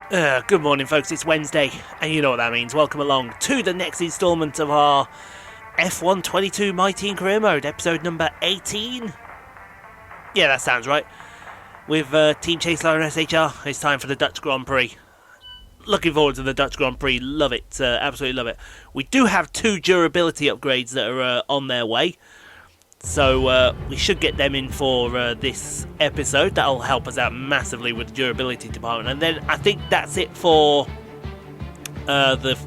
Good morning, folks. It's Wednesday, and you know what that means. Welcome along to the next instalment of our F1 22 My Team Career Mode, episode number 18. Yeah, that sounds right. With Team Chaseliner SHR, it's time for the Dutch Grand Prix. Looking forward to the Dutch Grand Prix. Love it. Absolutely love it. We do have 2 durability upgrades that are on their way. So we should get them in for this episode. That'll help us out massively with the durability department. And then I think that's it for the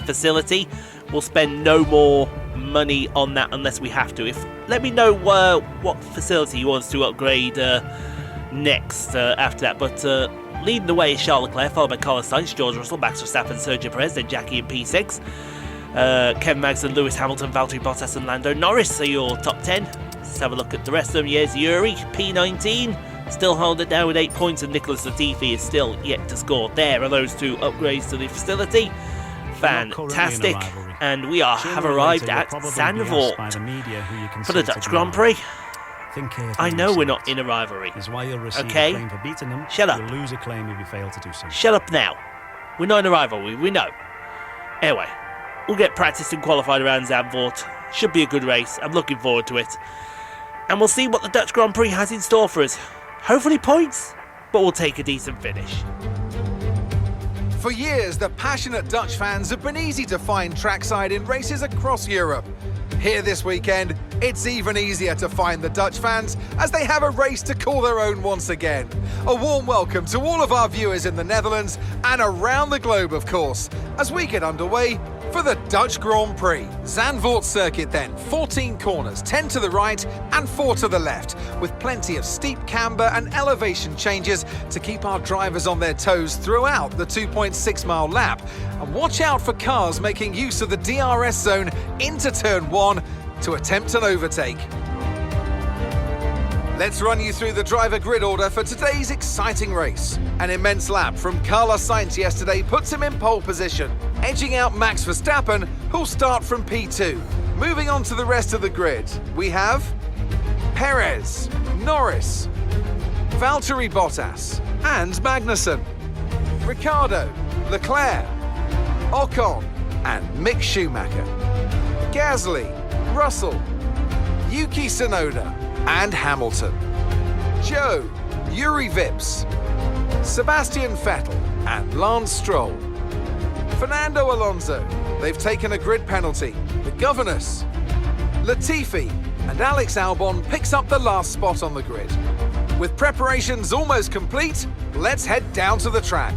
facility. We'll spend no more money on that unless we have to. Let me know what facility you want us to upgrade next after that. But leading the way is Charles Leclerc, followed by Carlos Sainz, George Russell, Max Verstappen, Sergio Perez, then Jackie in P6. Kevin Magnussen, Lewis Hamilton, Valtteri Bottas and Lando Norris are your top 10. Let's have a look at the rest of them. Yes, Juri, P19, still holding it down with 8 points, and Nicholas Latifi is still yet to score. There are those 2 upgrades to the facility. Fantastic. And we have arrived at Zandvoort for the Dutch Grand Prix. I know we're not in a rivalry. Okay? Shut up. Shut up now. We're not in a rivalry, we know. Anyway. We'll get practiced and qualified around Zandvoort. Should be a good race. I'm looking forward to it. And we'll see what the Dutch Grand Prix has in store for us. Hopefully points, but we'll take a decent finish. For years, the passionate Dutch fans have been easy to find trackside in races across Europe. Here this weekend, it's even easier to find the Dutch fans as they have a race to call their own once again. A warm welcome to all of our viewers in the Netherlands and around the globe, of course, as we get underway for the Dutch Grand Prix. Zandvoort circuit then, 14 corners, 10 to the right and 4 to the left, with plenty of steep camber and elevation changes to keep our drivers on their toes throughout the 2.6 mile lap. And watch out for cars making use of the DRS zone into turn 1 to attempt an overtake. Let's run you through the driver grid order for today's exciting race. An immense lap from Carlos Sainz yesterday puts him in pole position, edging out Max Verstappen, who'll start from P2. Moving on to the rest of the grid, we have Perez, Norris, Valtteri Bottas and Magnussen, Ricciardo, Leclerc, Ocon and Mick Schumacher, Gasly, Russell, Yuki Tsunoda and Hamilton, Joe, Juri Vips, Sebastian Vettel and Lance Stroll, Fernando Alonso, they've taken a grid penalty, the governors, Latifi and Alex Albon picks up the last spot on the grid. With preparations almost complete, let's head down to the track.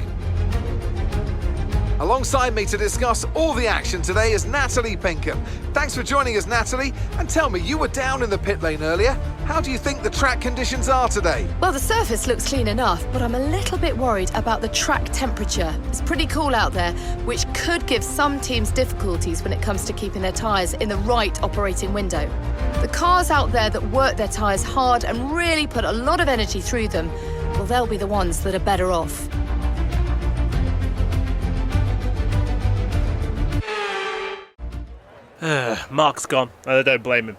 Alongside me to discuss all the action today is Natalie Pinkham. Thanks for joining us, Natalie. And tell me, you were down in the pit lane earlier. How do you think the track conditions are today? Well, the surface looks clean enough, but I'm a little bit worried about the track temperature. It's pretty cool out there, which could give some teams difficulties when it comes to keeping their tyres in the right operating window. The cars out there that work their tyres hard and really put a lot of energy through them, well, they'll be the ones that are better off. Mark's gone, and I don't blame him.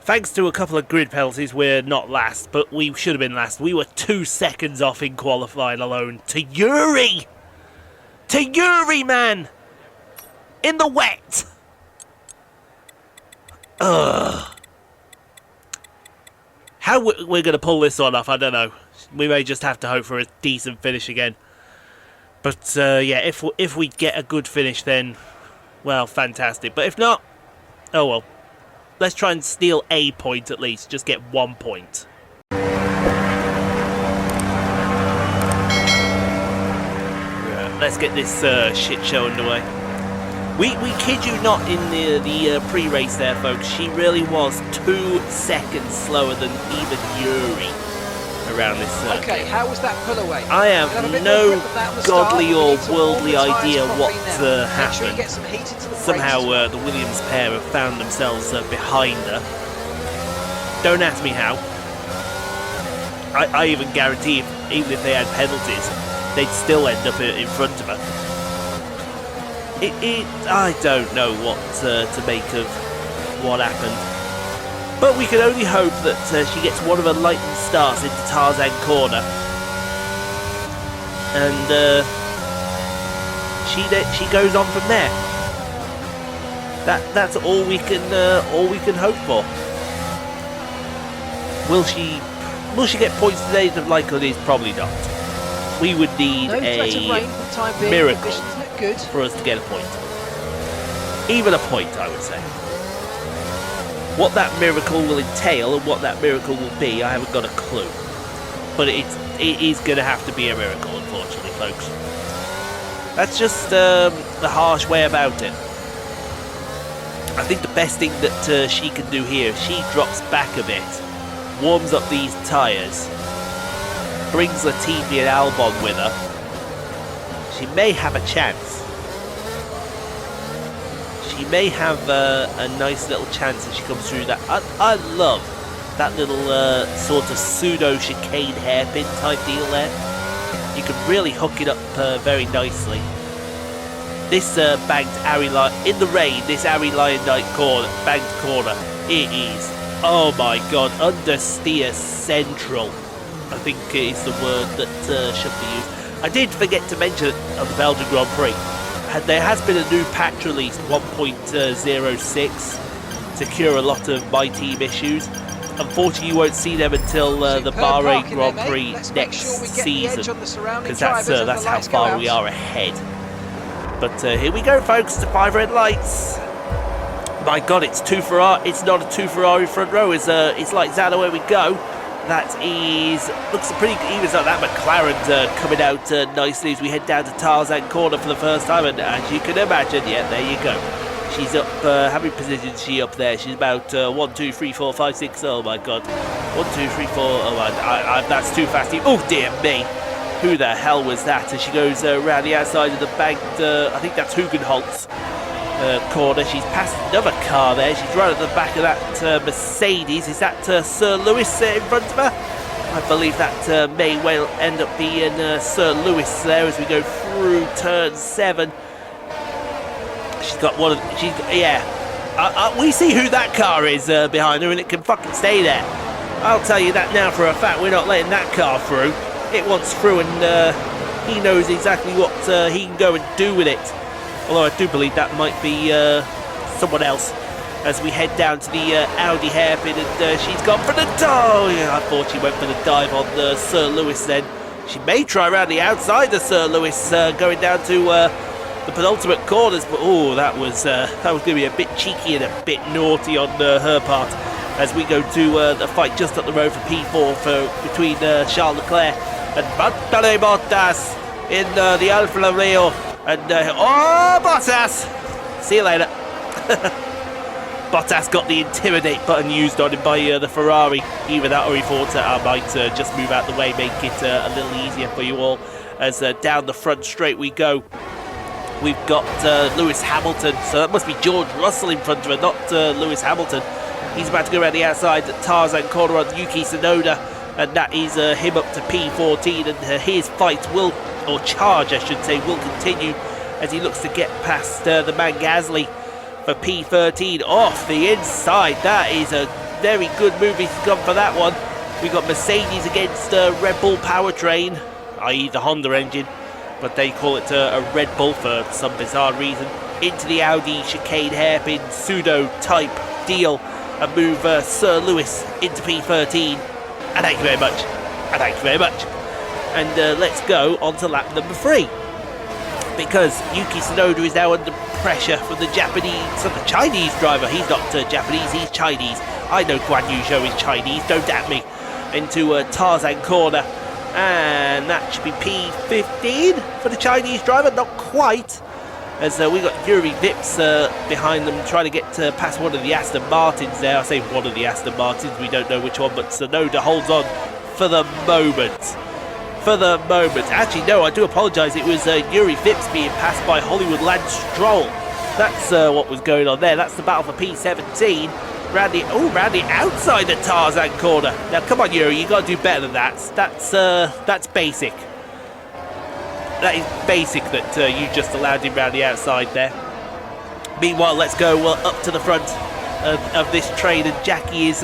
Thanks to a couple of grid penalties, we're not last, but we should have been last. We were 2 seconds off in qualifying alone. To Juri! To Juri, man! In the wet! Ugh. How we're going to pull this one off, I don't know. We may just have to hope for a decent finish again. But, yeah, if we get a good finish, then, well, fantastic. But if not, oh well. Let's try and steal a point at least. Just get 1 point. Let's get this shit show underway. We kid you not, in the pre-race there, folks. She really was 2 seconds slower than even Juri around this circuit. Okay, how was that pull away? I have no godly or worldly idea what happened. Somehow the Williams pair have found themselves behind her. Don't ask me how. I even guarantee even if they had penalties, they'd still end up in front of her. I don't know what to make of what happened. But we can only hope that she gets one of her lightning starts into Tarzan Corner. and she goes on from there. That's all we can hope for. Will she get points today? The likelihood is probably not. We would need a miracle for us to get a point. Even a point, I would say. What that miracle will entail and what that miracle will be, I haven't got a clue. But it is going to have to be a miracle, unfortunately, folks. That's just the harsh way about it. I think the best thing that she can do here, if she drops back a bit, warms up these tyres, brings Latifi and Albon with her, she may have a chance. She may have a nice little chance as she comes through that. I love that little sort of pseudo chicane hairpin type deal there. You can really hook it up very nicely. This banked Ari in the rain, this Ari Lyondike corner, banked corner, it is, oh my god, understeer central, I think is the word that should be used. I did forget to mention on the Belgian Grand Prix, there has been a new patch released, 1.06, to cure a lot of my team issues. Unfortunately, you won't see them until the Bahrain Grand Prix next season, because that's how far we are ahead. But here we go, folks, to 5 red lights. My God, it's two Ferrari. It's not a two Ferrari front row. It's like that away we go. That looks pretty even. Like that McLaren's coming out nicely as we head down to Tarzan corner for the first time. And as you can imagine, yeah, there you go. She's up. How many positions is she up there? She's about 1, 2, 3, 4, 5, 6. Oh my God, 1, 2, 3, 4. Oh, that's too fast. Oh dear me. Who the hell was that? As she goes around the outside of the banked, I think that's Hugenholtz corner. She's passed another car there. She's right at the back of that Mercedes. Is that Sir Lewis in front of her? I believe that may well end up being Sir Lewis there as we go through turn 7. She's got one of... we see who that car is behind her, and it can fucking stay there. I'll tell you that now for a fact. We're not letting that car through. It wants through, and he knows exactly what he can go and do with it. Although I do believe that might be someone else as we head down to the Audi hairpin, and she's gone for the dive. Yeah, I thought she went for the dive on Sir Lewis then. She may try around the outside of Sir Lewis going down to the penultimate corners, but oh, that was going to be a bit cheeky and a bit naughty on her part. As we go to the fight just up the road for P4 between Charles Leclerc and Valtteri Bottas in the Alfa Romeo. And, Bottas! See you later. Bottas got the intimidate button used on him by the Ferrari. Either that or he thought I might just move out the way, make it a little easier for you all. As down the front straight we go. We've got Lewis Hamilton, so that must be George Russell in front of her, not Lewis Hamilton. He's about to go around the outside Tarzan corner on Yuki Tsunoda, and that is him up to P14, and his fight charge I should say, will continue as he looks to get past the man Gasly for P13 off the inside. That is a very good move he's gone for that one. We've got Mercedes against Red Bull powertrain, i.e. the Honda engine, but they call it a Red Bull for some bizarre reason. Into the Audi chicane hairpin pseudo type deal, and move Sir Lewis into P13. And thank you very much. And thank you very much. And let's go on to lap number 3. Because Yuki Tsunoda is now under pressure from the Chinese driver. He's not Japanese, he's Chinese. I know Guan Yu Zhou is Chinese, don't at me. Into Tarzan corner. And that should be P15 for the Chinese driver. Not quite. As we got Juri Vips behind them trying to get past one of the Aston Martins there. I say one of the Aston Martins, we don't know which one, but Tsunoda holds on for the moment. Actually, no, I do apologise. It was Juri Vips being passed by Hollywood Lance Stroll. That's what was going on there. That's the battle for P17. Round the outside of Tarzan corner. Now, come on, Juri, you got to do better than that. That's basic. That is basic that you just allowed him round the outside there. Meanwhile, let's go up to the front of this train, and Jackie is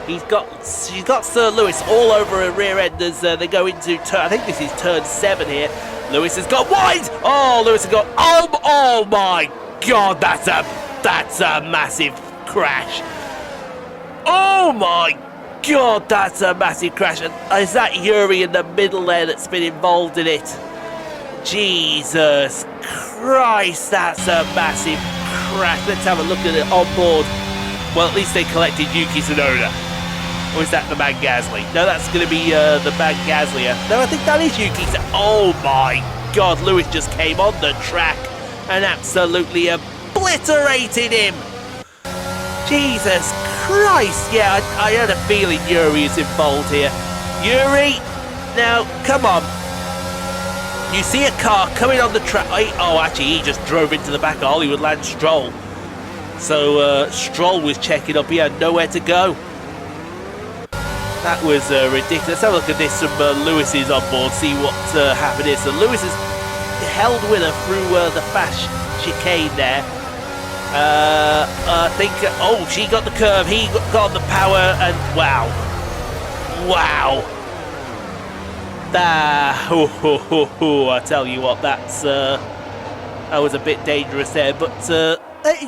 She's got Sir Lewis all over her rear end as they go into turn. I think this is turn 7 here. Lewis has got wide. Oh, Lewis has got. Oh my God, that's a massive crash. Oh my God, that's a massive crash. And is that Juri in the middle there that's been involved in it? Jesus Christ, that's a massive crash. Let's have a look at it on board. Well, at least they collected Yuki Tsunoda. Or is that the man Gasly? No, that's going to be the man Gasly. No, I think that is Yuki. Oh my God, Lewis just came on the track and absolutely obliterated him. Jesus Christ. Yeah, I had a feeling Juri is involved here. Juri, now, come on. You see a car coming on the track. Oh, actually, he just drove into the back of Hollywood Land Stroll. So Stroll was checking up. He had nowhere to go. That was ridiculous. Let's have a look at this from Lewis's on board, see what happened here. So Lewis has held with her through the fast chicane there. I think, she got the curve, he got the power, and wow. I tell you what, that was a bit dangerous there, but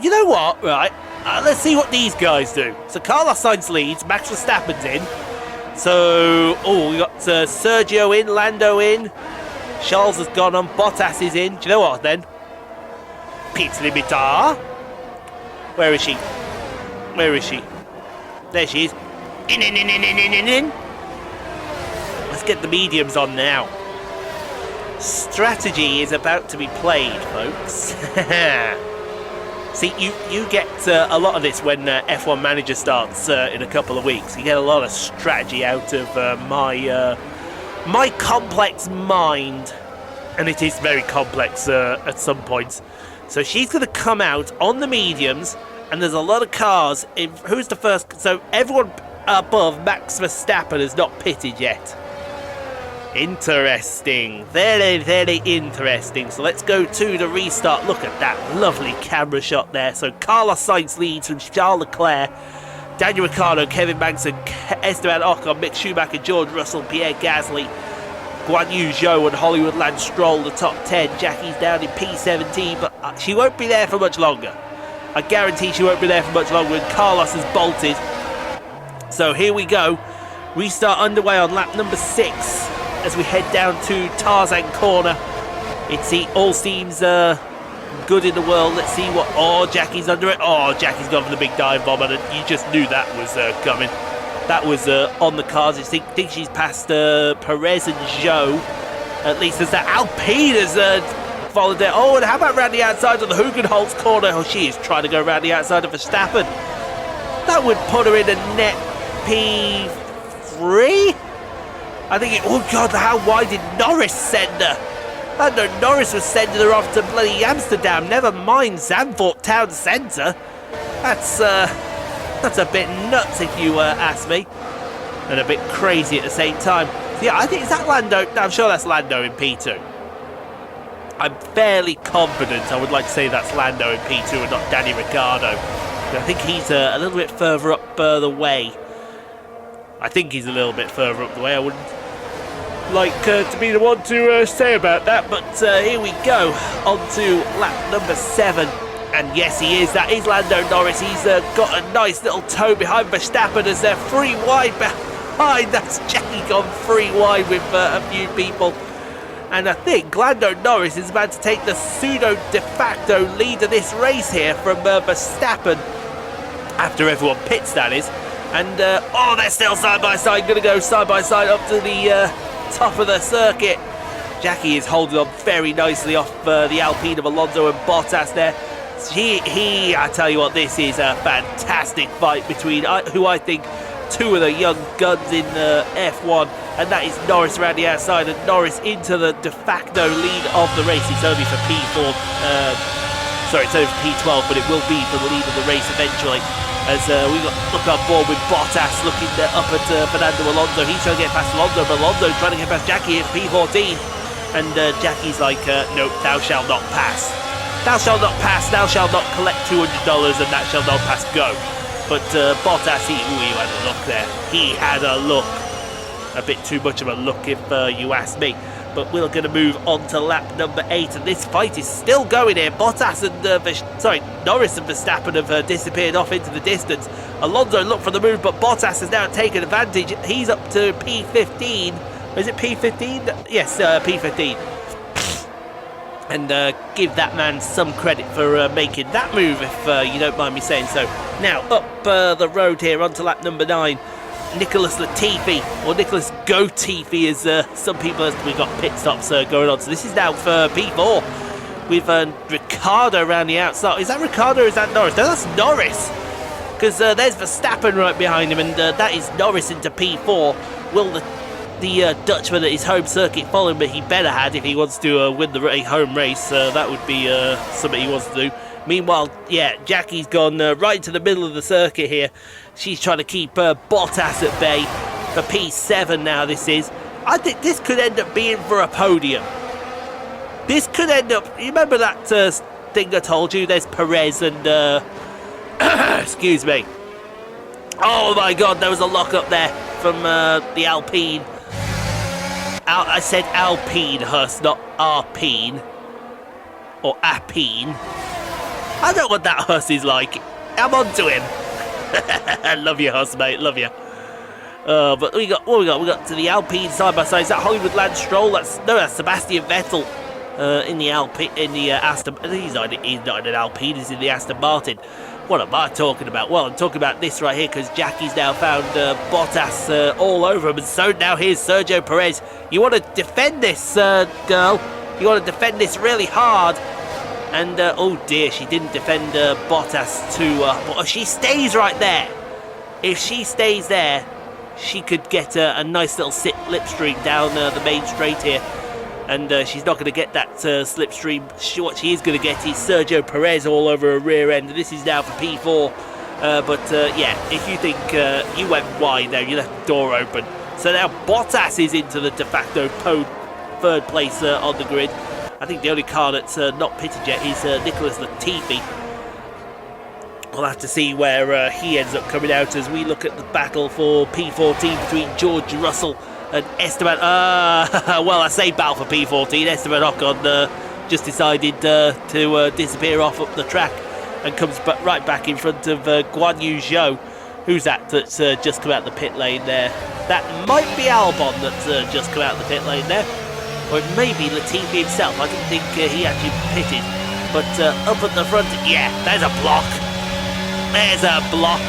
you know what, right? Let's see what these guys do. So Carlos Sainz leads, Max Verstappen's in. So, we got Sergio in, Lando in. Charles has gone on, Bottas is in. Do you know what then? Pit limiter. Where is she? There she is. In. Let's get the mediums on now. Strategy is about to be played, folks. See, you get a lot of this when F1 Manager starts in a couple of weeks. You get a lot of strategy out of my complex mind. And it is very complex at some points. So she's going to come out on the mediums, and there's a lot of cars. Who's the first? So everyone above Max Verstappen has not pitted yet. Interesting. Very, very interesting. So let's go to the restart. Look at that lovely camera shot there. So Carlos Sainz leads from Charles Leclerc, Daniel Ricciardo, Kevin Magnussen, Esteban Ocon, Mick Schumacher, George Russell, Pierre Gasly, Guan Yu Zhou and Hollywood Land Stroll, the top 10. Jackie's down in P17, but she won't be there for much longer. I guarantee she won't be there for much longer, and Carlos has bolted. So here we go. Restart underway on lap number 6 as we head down to Tarzan Corner. All seems good in the world. Let's see what... Oh, Jackie's under it. Oh, Jackie's gone for the big dive bomb, and you just knew that was coming. That was on the cards. I think she's past Perez and Zhou. At least as that Alpine has followed there. Oh, and how about around the outside of the Hugenholtz corner? Oh, she is trying to go around the outside of Verstappen. That would put her in a net P3. I think oh God, how wide did Norris send her? I know Norris was sending her off to bloody Amsterdam. Never mind Zandvoort town centre. That's a bit nuts if you ask me, and a bit crazy at the same time. So yeah, I think is that Lando. No, I'm sure that's Lando in P2. I'm fairly confident. I would like to say that's Lando in P2 and not Danny Ricciardo. I think he's a little bit further up the way. I think he's a little bit further up the way. I wouldn't like to be the one to say about that, but here we go on to lap number 7. And yes, he is. That is Lando Norris. He's got a nice little toe behind Verstappen as they're 3 wide behind. That's Jackie gone 3 wide with a few people. And I think Lando Norris is about to take the pseudo de facto lead of this race here from Verstappen. After everyone pits, that is. And, they're still side by side. Going to go side by side up to the top of the circuit. Jackie is holding on very nicely off the Alpine of Alonso and Bottas there. I tell you what, this is a fantastic fight between who I think 2 of the young guns in F1, and that is Norris around the outside and Norris into the de facto lead of the race. It's only for P4, it's over P12, but it will be for the lead of the race eventually. As we look on board with Bottas looking up at Fernando Alonso. He's trying to get past Alonso, but Alonso's trying to get past Jackie at P14. And Jackie's like, no, thou shalt not pass. Thou shalt not pass, thou shalt not collect $200, and that shall not pass, go. But Bottas, he had a look there. He had a look. A bit too much of a look, if you ask me. But we're going to move on to lap number 8, and this fight is still going here. Bottas and Norris and Verstappen have disappeared off into the distance. Alonso looked for the move, but Bottas has now taken advantage. He's up to P15. Is it P15? Yes, P15. And give that man some credit for making that move, if you don't mind me saying so. Now, up the road here onto lap number 9. Nicholas Latifi, or Nicholas Go-Tifi, as some people, we've got pit stops going on. So this is now for P4 with Ricciardo around the outside. Is that Ricciardo or is that Norris? No, that's Norris, because there's Verstappen right behind him, and that is Norris into P4. Will the Dutchman at his home circuit follow him? But he better had if he wants to win the home race. That would be something he wants to do. Meanwhile, yeah, Jackie's gone right into the middle of the circuit here. She's trying to keep Bottas at bay for P7 now, this is. I think this could end up being for a podium. This could end up... You remember that thing I told you? There's Perez and... excuse me. Oh my God, there was a lock-up there from the Alpine. I said Alpine, Hus, not Arpine. Or Apine. I don't know what that Hus is like. I'm on to him. I love you, Hus, mate. Love you. But we got to the Alpine side by side. Is that Hollywood Lance Stroll? That's Sebastian Vettel in the Aston. He's not in an Alpine. He's in the Aston Martin. What am I talking about? Well, I'm talking about this right here, because Jackie's now found Bottas all over him, and so now here's Sergio Perez. You want to defend this, girl? You want to defend this really hard? And, oh dear, she didn't defend Bottas too well. She stays right there. If she stays there, she could get a nice little slipstream down the main straight here. And she's not going to get that slipstream. What she is going to get is Sergio Perez all over her rear end. This is now for P4. Yeah, if you think you went wide there, you left the door open. So now Bottas is into the de facto third place on the grid. I think the only car that's not pitted yet is Nicholas Latifi. We'll have to see where he ends up coming out as we look at the battle for P14 between George Russell and Esteban. Well, I say battle for P14. Esteban Ocon just decided to disappear off up the track and comes right back in front of Guan Yu Zhou. Who's that's just come out the pit lane there? That might be Albon that's just come out the pit lane there. Or it may be Latifi himself. I didn't think he actually pitted. But up at the front, yeah, there's a block. There's a block.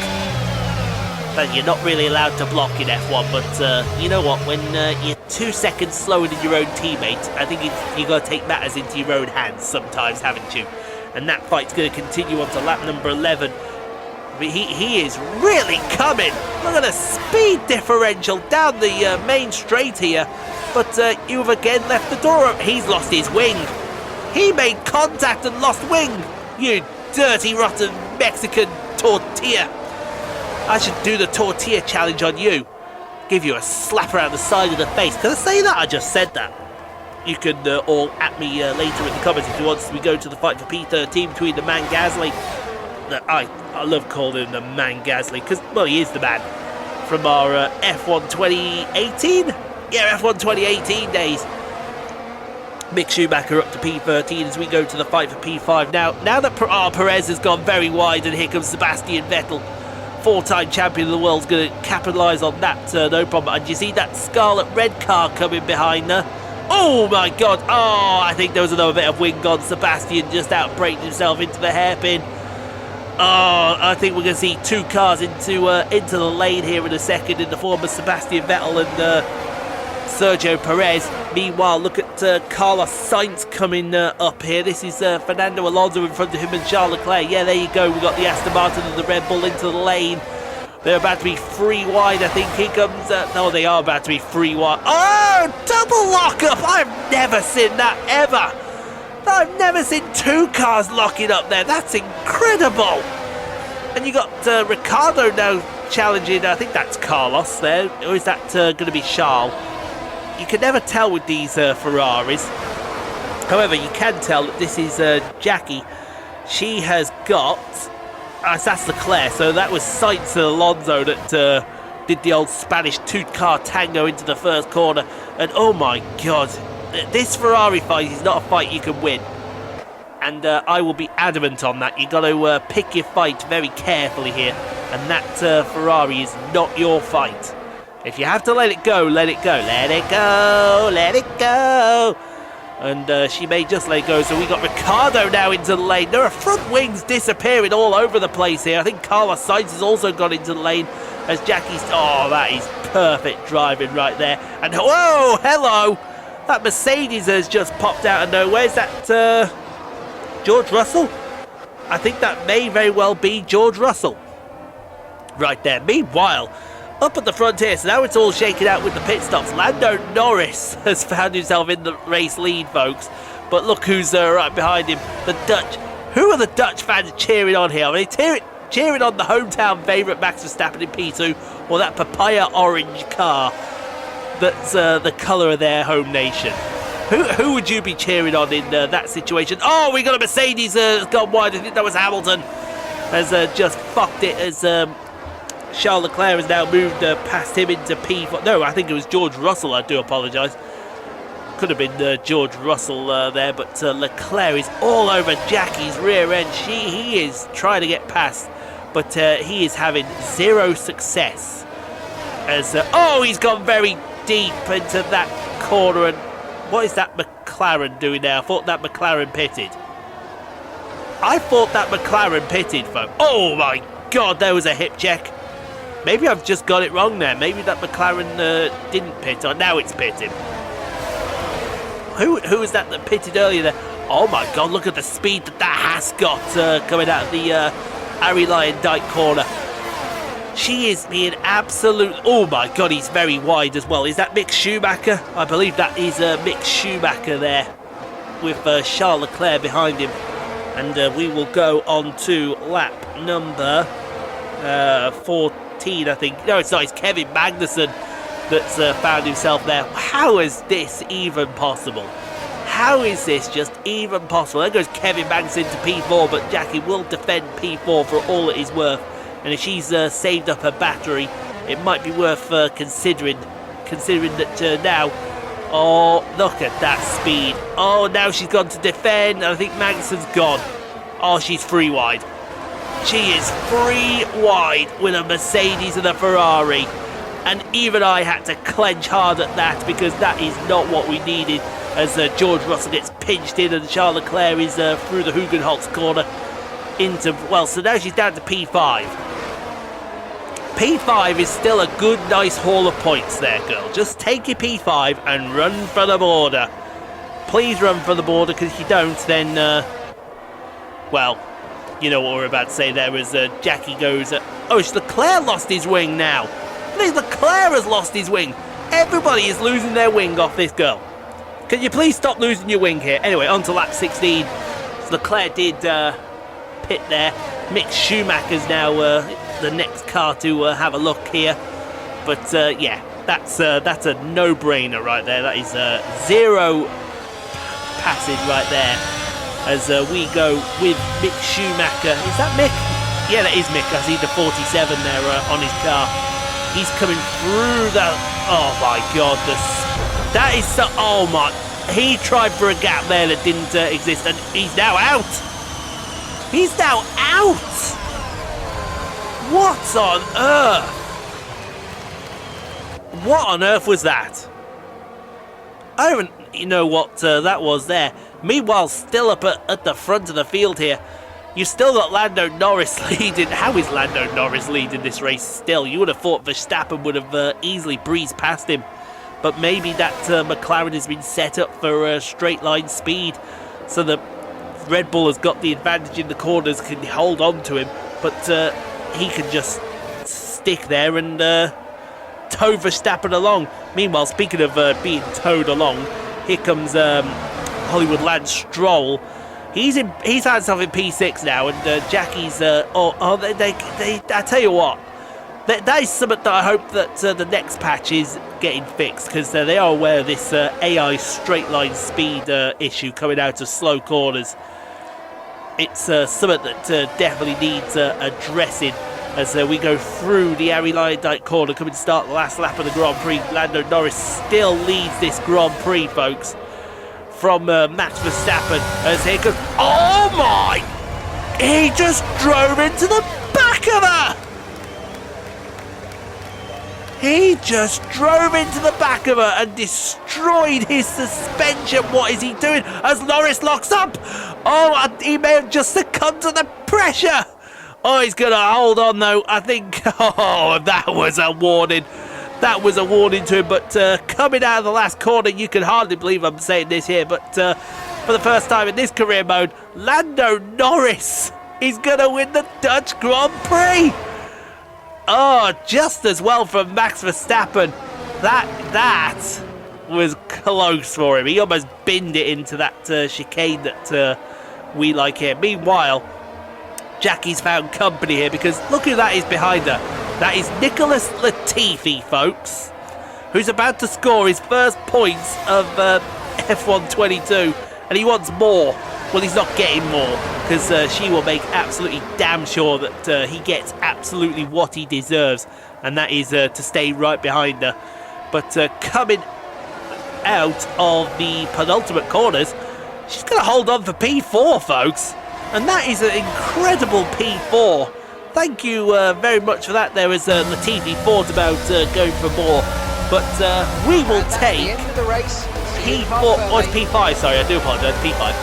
But you're not really allowed to block in F1, but you know what? When you're 2 seconds slower than your own teammate, I think you've got to take matters into your own hands sometimes, haven't you? And that fight's going to continue on to lap number 11. But he is really coming. Look at the speed differential down the main straight here. But you've again left the door open. He's lost his wing. He made contact and lost wing. You dirty, rotten Mexican tortilla. I should do the tortilla challenge on you. Give you a slap around the side of the face. Can I say that? I just said that. You can all at me later in the comments if you want. We go to the fight for P13 between the man Gasly. I love calling him the man Gasly because, well, he is the man. From our F1 2018? Yeah, F1 2018 days. Mick Schumacher up to P13 as we go to the fight for P5. Now that Perez has gone very wide, and here comes Sebastian Vettel. 4-time champion of the world is going to capitalise on that, no problem. And you see that scarlet red car coming behind her? Oh my God! Oh, I think there was another bit of wing on Sebastian, just outbraked himself into the hairpin. Oh, I think we're going to see 2 cars into the lane here in a second in the form of Sebastian Vettel and Sergio Perez. Meanwhile, look at Carlos Sainz coming up here. This is Fernando Alonso in front of him and Charles Leclerc. Yeah, there you go. We've got the Aston Martin and the Red Bull into the lane. They're about to be 3 wide, I think. Here comes... no, they are about to be 3 wide. Oh, double lock-up! I've never seen that, ever. I've never seen 2 cars locking up there. That's incredible. And you got Ricciardo now challenging... I think that's Carlos there. Or is that going to be Charles? You can never tell with these Ferraris. However, you can tell that this is Jackie. She has got that's Leclerc. So that was Sainz and Alonso that did the old Spanish two-car tango into the first corner. And oh my God, this Ferrari fight is not a fight you can win. And I will be adamant on that. You've got to pick your fight very carefully here. And that Ferrari is not your fight. If you have to let it go, let it go. Let it go, let it go. And she may just let it go. So we got Ricciardo now into the lane. There are front wings disappearing all over the place here. I think Carlos Sainz has also gone into the lane as Jackie's... Oh, that is perfect driving right there. And whoa, hello. That Mercedes has just popped out of nowhere. Is that George Russell? I think that may very well be George Russell. Right there. Meanwhile, up at the front here, so now it's all shaken out with the pit stops. Lando Norris has found himself in the race lead, folks. But look who's right behind him. The Dutch. Who are the Dutch fans cheering on here? Are they cheering on the hometown favourite Max Verstappen in P2 or that papaya orange car that's the colour of their home nation? Who would you be cheering on in that situation? Oh, we got a Mercedes gone wide. I think that was Hamilton. Has just fucked it as Charles Leclerc has now moved past him into P4. No, I think it was George Russell. I do apologise. Could have been George Russell there, but Leclerc is all over Jackie's rear end. He is trying to get past, but he is having zero success. As oh, he's gone very deep into that corner. And what is that McLaren doing now? I thought that McLaren pitted. Folks. Oh my God, there was a hip check. Maybe I've just got it wrong there. Maybe that McLaren didn't pit, or now it's pitting. Who was that pitted earlier there? Oh my God, look at the speed that has got coming out of the Arie Luyendyk corner. She is being absolute... Oh my God, he's very wide as well. Is that Mick Schumacher? I believe that is Mick Schumacher there with Charles Leclerc behind him. And we will go on to lap number 14, I think. No, it's not. It's Kevin Magnussen that's found himself there. How is this even possible? How is this just even possible? There goes Kevin Magnussen to P4, but Jackie will defend P4 for all it is worth. And if she's saved up her battery, it might be worth considering that now. Oh, look at that speed. Oh, now she's gone to defend. I think Magnussen's gone. Oh, she's free wide. She is free wide with a Mercedes and a Ferrari. And even I had to clench hard at that because that is not what we needed as George Russell gets pinched in and Charles Leclerc is through the Hugenholtz corner into... Well, so now she's down to P5. P5 is still a good, nice haul of points there, girl. Just take your P5 and run for the border. Please run for the border, because if you don't, then, well, you know what we're about to say there as Jackie goes... oh, Leclerc lost his wing now. Leclerc has lost his wing. Everybody is losing their wing off this girl. Can you please stop losing your wing here? Anyway, on to lap 16. So Leclerc did pit there. Mick Schumacher's now... the next car to have a look here, but yeah, that's a no-brainer right there. That is zero passage right there as we go with Mick Schumacher. Is that Mick? Yeah, that is Mick. I see the 47 there on his car. He's coming through the... Oh my God, that is so... Oh my... He tried for a gap there that didn't exist, and he's now out. He's now out. What on earth? What on earth was that? I don't even know what that was there. Meanwhile, still up at the front of the field here, you've still got Lando Norris leading. How is Lando Norris leading this race still? You would have thought Verstappen would have easily breezed past him. But maybe that McLaren has been set up for straight line speed, so that Red Bull has got the advantage in the corners, can hold on to him. But... he can just stick there and tow Verstappen along. Meanwhile, speaking of being towed along, here comes Hollywood Lance Stroll. He's found himself in P6 now, and Jackie's... I tell you what, that is something that I hope that the next patch is getting fixed, because they are aware of this AI straight line speed issue coming out of slow corners. It's something that definitely needs addressing as we go through the Harry Lyondike corner, coming to start the last lap of the Grand Prix. Lando Norris still leads this Grand Prix, folks, from Max Verstappen as here comes... Oh my! He just drove into the back of her! He just drove into the back of her and destroyed his suspension. What is he doing as Norris locks up? Oh, he may have just succumbed to the pressure. Oh, he's going to hold on, though. I think, oh, that was a warning. That was a warning to him. But coming out of the last corner, you can hardly believe I'm saying this here. But for the first time in this career mode, Lando Norris is going to win the Dutch Grand Prix. Oh, just as well from Max Verstappen. That was close for him. He almost binned it into that chicane that we like here. Meanwhile, Jackie's found company here because look who that is behind her. That is Nicholas Latifi, folks, who's about to score his first points of F1 22, and he wants more. Well, he's not getting more because she will make absolutely damn sure that he gets absolutely what he deserves, and that is to stay right behind her. But coming out of the penultimate corners, she's going to hold on for P4, folks. And that is an incredible P4. Thank you very much for that. There was Latifi thought about going for more. But we will take P4, or it's P5, sorry, I do apologise, P5.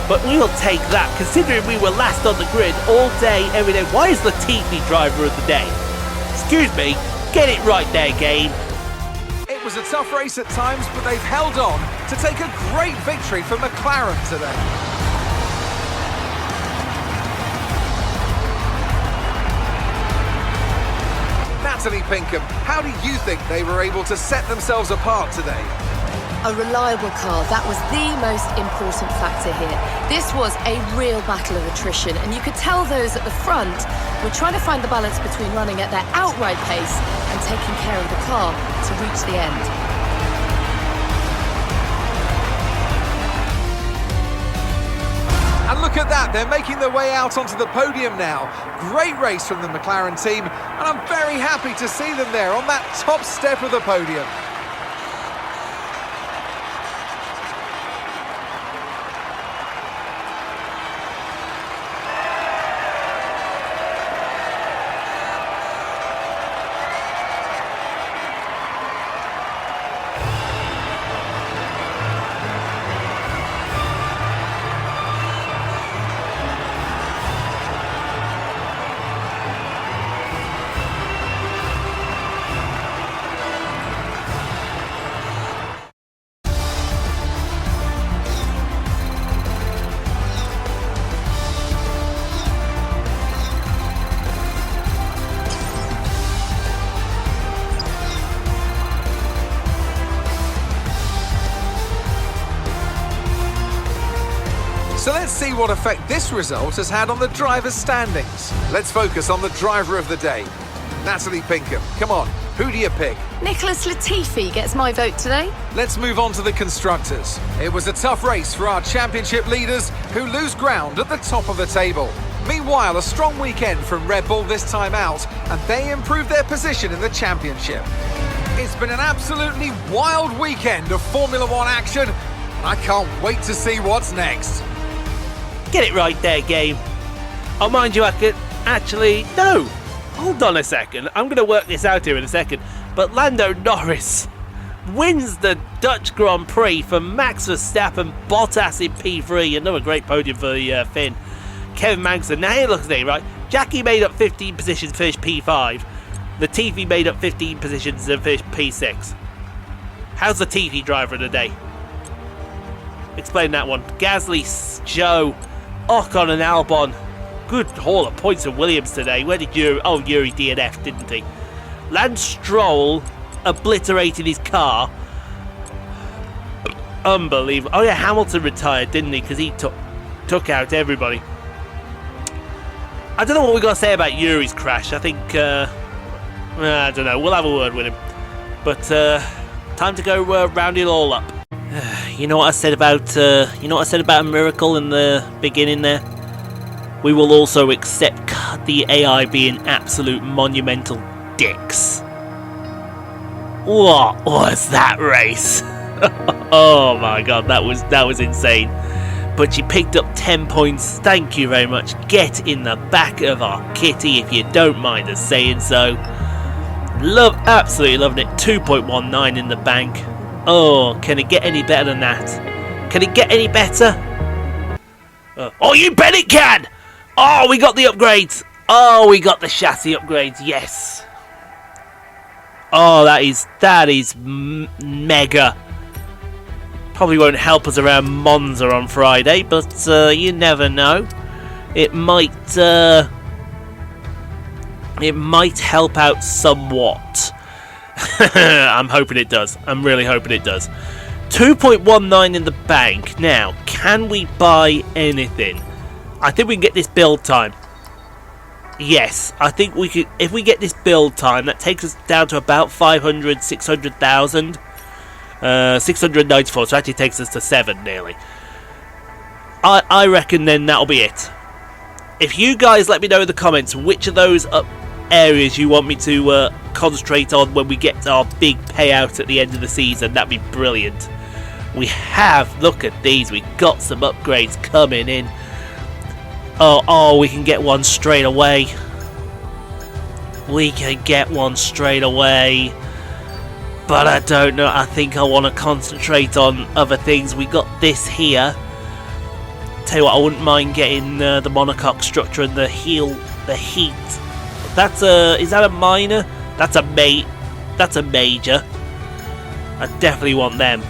But we will take that, considering we were last on the grid all day, every day. Why is Latifi driver of the day? Excuse me, get it right there, game. It was a tough race at times, but they've held on to take a great victory for McLaren today. Natalie Pinkham, how do you think they were able to set themselves apart today? A reliable car, that was the most important factor here. This was a real battle of attrition, and you could tell those at the front were trying to find the balance between running at their outright pace and taking care of the car to reach the end. And look at that, they're making their way out onto the podium now. Great race from the McLaren team, and I'm very happy to see them there on that top step of the podium. So let's see what effect this result has had on the drivers' standings. Let's focus on the driver of the day. Natalie Pinkham, come on, who do you pick? Nicholas Latifi gets my vote today. Let's move on to the constructors. It was a tough race for our championship leaders who lose ground at the top of the table. Meanwhile, a strong weekend from Red Bull this time out, and they improved their position in the championship. It's been an absolutely wild weekend of Formula One action. I can't wait to see what's next. Get it right there, game. Oh, mind you, I could actually... No! Hold on a second. I'm going to work this out here in a second. But Lando Norris wins the Dutch Grand Prix for Max Verstappen, Bottas in P3. Another great podium for the Finn. Kevin Magnussen. Now here looks at it, right? Jackie made up 15 positions, finished P5. Latifi made up 15 positions and finished P6. How's Latifi driver of the day? Explain that one. Gasly, Joe, Ocon and Albon. Good haul of points from Williams today. Where did Juri... Oh, Juri DNF, didn't he? Lance Stroll obliterated his car. Unbelievable. Oh yeah, Hamilton retired, didn't he? Because he took out everybody. I don't know what we're going to say about Yuri's crash. I think... I don't know. We'll have a word with him. But time to go round it all up. You know what I said about a miracle in the beginning there? we will also accept the AI being absolute monumental dicks. What was that race? Oh my god, that was insane. But she picked up 10 points. Thank you very much. Get in the back of our kitty if you don't mind us saying so. Absolutely loving it. 2.19 in the bank. Oh, can it get any better than that? Can it get any better? Oh, you bet it can! Oh, we got the upgrades. Oh, we got the chassis upgrades. Yes. Oh, that is mega. Probably won't help us around Monza on Friday, but you never know. It might help out somewhat. I'm hoping it does. I'm really hoping it does. 2.19 in the bank. Now, can we buy anything? I think we can get this build time. Yes, I think we could. If we get this build time, that takes us down to about 500, 600,000. 694, so actually takes us to 7 nearly. I reckon then that'll be it. If you guys let me know in the comments which of those areas you want me to concentrate on when we get our big payout at the end of the season, that'd be brilliant. Look at these, we got some upgrades coming in. Oh, we can get one straight away. We can get one straight away. But I don't know, I think I want to concentrate on other things. We got this here. Tell you what, I wouldn't mind getting the monocoque structure and the heat. Is that a minor? That's a major. I definitely want them.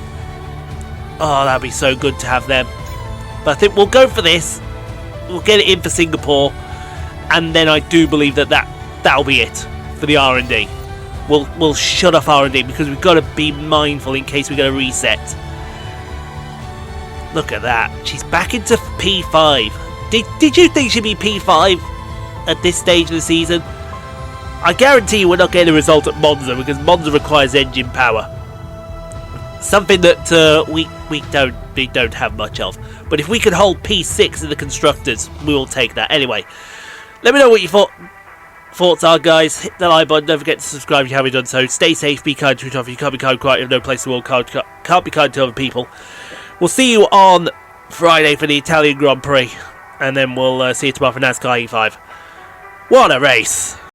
Oh, that'd be so good to have them. But I think we'll go for this. We'll get it in for Singapore, and then I do believe that'll be it for the R&D. We'll shut off R&D because we've got to be mindful in case we get a reset. Look at that. She's back into P5. Did you think she'd be P5 at this stage of the season? I guarantee you we're not getting a result at Monza because Monza requires engine power. Something that we don't have much of. But if we can hold P6 in the constructors, we will take that. Anyway, let me know what your thoughts are, guys. Hit the like button. Don't forget to subscribe if you haven't done so. Stay safe. Be kind to each other. You can't be kind quite. You have no place in the world. Can't be kind to other people. We'll see you on Friday for the Italian Grand Prix, and then we'll see you tomorrow for NASCAR E5. What a race!